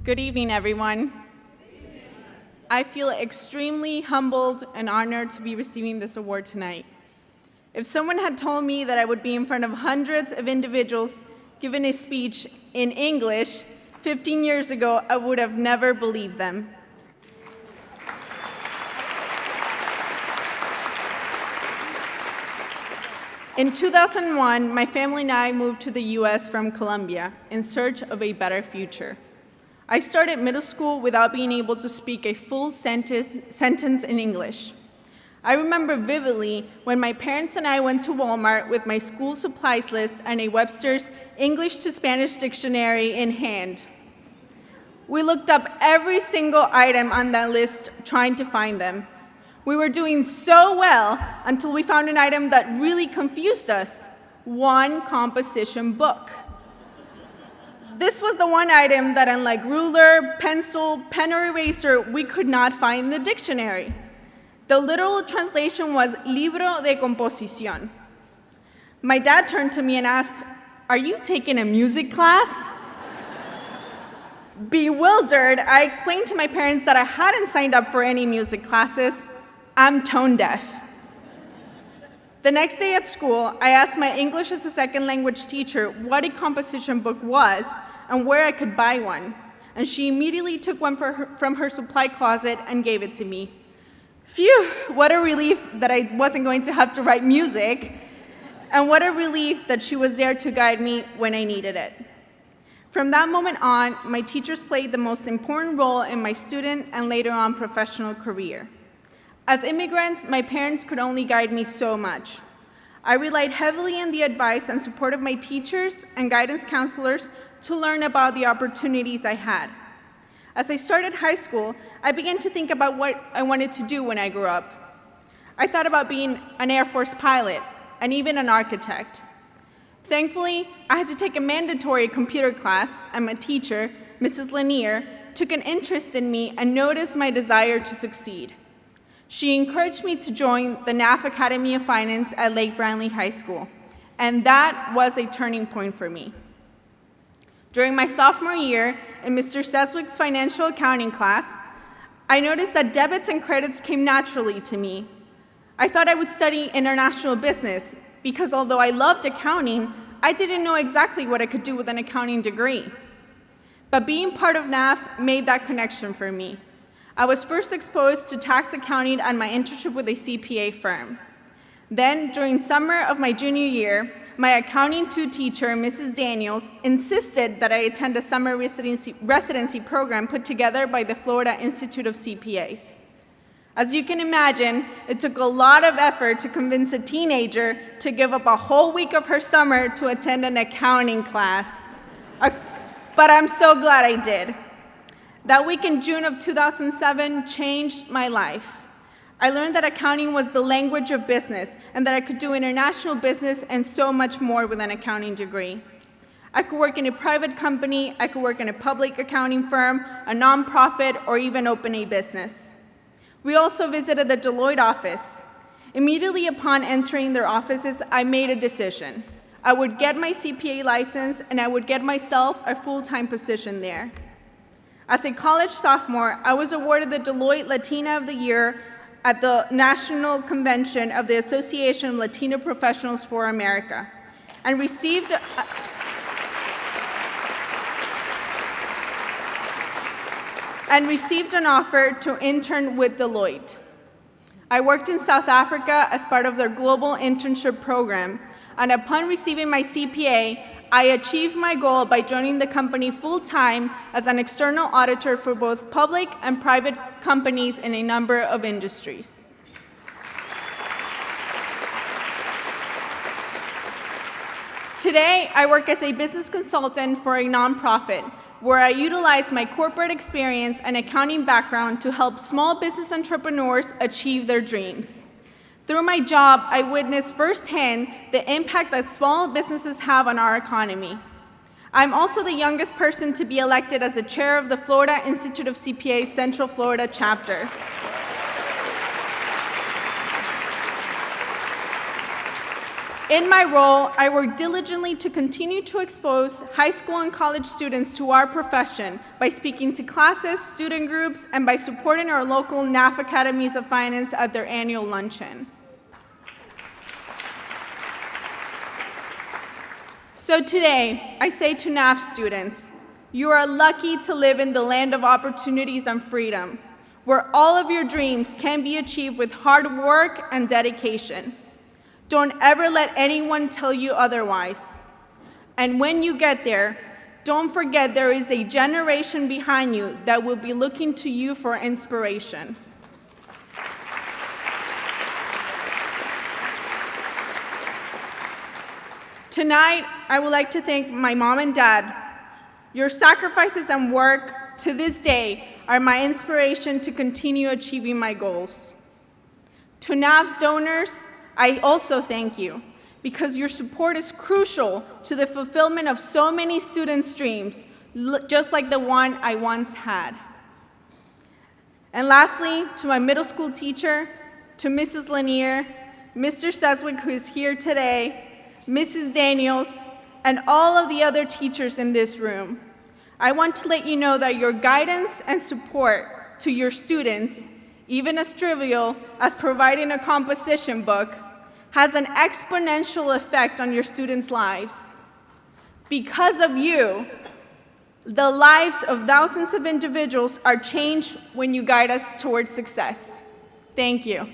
Good evening, everyone. I feel extremely humbled and honored to be receiving this award tonight. If someone had told me that I would be in front of hundreds of individuals giving a speech in English 15 years ago, I would have never believed them. In 2001, my family and I moved to the US from Colombia in search of a better future. I started middle school without being able to speak a full sentence in English. I remember vividly when my parents and I went to Walmart with my school supplies list and a Webster's English to Spanish dictionary in hand. We looked up every single item on that list trying to find them. We were doing so well until we found an item that really confused us: one composition book. This was the one item that, unlike ruler, pencil, pen, or eraser, we could not find in the dictionary. The literal translation was libro de composición. My dad turned to me and asked, "Are you taking a music class?" Bewildered, I explained to my parents that I hadn't signed up for any music classes. I'm tone deaf. The next day at school, I asked my English as a second language teacher what a composition book was and where I could buy one, and she immediately took one from her supply closet and gave it to me. Phew, what a relief that I wasn't going to have to write music, and what a relief that she was there to guide me when I needed it. From that moment on, my teachers played the most important role in my student and later on professional career. As immigrants, my parents could only guide me so much. I relied heavily on the advice and support of my teachers and guidance counselors to learn about the opportunities I had. As I started high school, I began to think about what I wanted to do when I grew up. I thought about being an Air Force pilot and even an architect. Thankfully, I had to take a mandatory computer class, and my teacher, Mrs. Lanier, took an interest in me and noticed my desire to succeed. She encouraged me to join the NAF Academy of Finance at Lake Brantley High School, and that was a turning point for me. During my sophomore year in Mr. Seswick's financial accounting class, I noticed that debits and credits came naturally to me. I thought I would study international business because although I loved accounting, I didn't know exactly what I could do with an accounting degree. But being part of NAF made that connection for me. I was first exposed to tax accounting at my internship with a CPA firm. Then, during summer of my junior year, my accounting 2 teacher, Mrs. Daniels, insisted that I attend a summer residency program put together by the Florida Institute of CPAs. As you can imagine, it took a lot of effort to convince a teenager to give up a whole week of her summer to attend an accounting class. But I'm so glad I did. That week in June of 2007 changed my life. I learned that accounting was the language of business and that I could do international business and so much more with an accounting degree. I could work in a private company, I could work in a public accounting firm, a nonprofit, or even open a business. We also visited the Deloitte office. Immediately upon entering their offices, I made a decision. I would get my CPA license and I would get myself a full-time position there. As a college sophomore, I was awarded the Deloitte Latina of the Year at the National Convention of the Association of Latino Professionals for America, and received an offer to intern with Deloitte. I worked in South Africa as part of their global internship program, and upon receiving my CPA, I achieved my goal by joining the company full-time as an external auditor for both public and private companies in a number of industries. Today, I work as a business consultant for a nonprofit where I utilize my corporate experience and accounting background to help small business entrepreneurs achieve their dreams. Through my job, I witnessed firsthand the impact that small businesses have on our economy. I'm also the youngest person to be elected as the chair of the Florida Institute of CPA's Central Florida chapter. In my role, I work diligently to continue to expose high school and college students to our profession by speaking to classes, student groups, and by supporting our local NAF Academies of Finance at their annual luncheon. So today, I say to NAF students, you are lucky to live in the land of opportunities and freedom, where all of your dreams can be achieved with hard work and dedication. Don't ever let anyone tell you otherwise. And when you get there, don't forget there is a generation behind you that will be looking to you for inspiration. Tonight, I would like to thank my mom and dad. Your sacrifices and work to this day are my inspiration to continue achieving my goals. To NAF's donors, I also thank you, because your support is crucial to the fulfillment of so many students' dreams, just like the one I once had. And lastly, to my middle school teacher, to Mrs. Lanier, Mr. Seswick, who is here today, Mrs. Daniels, and all of the other teachers in this room, I want to let you know that your guidance and support to your students, even as trivial as providing a composition book, has an exponential effect on your students' lives. Because of you, the lives of thousands of individuals are changed when you guide us towards success. Thank you.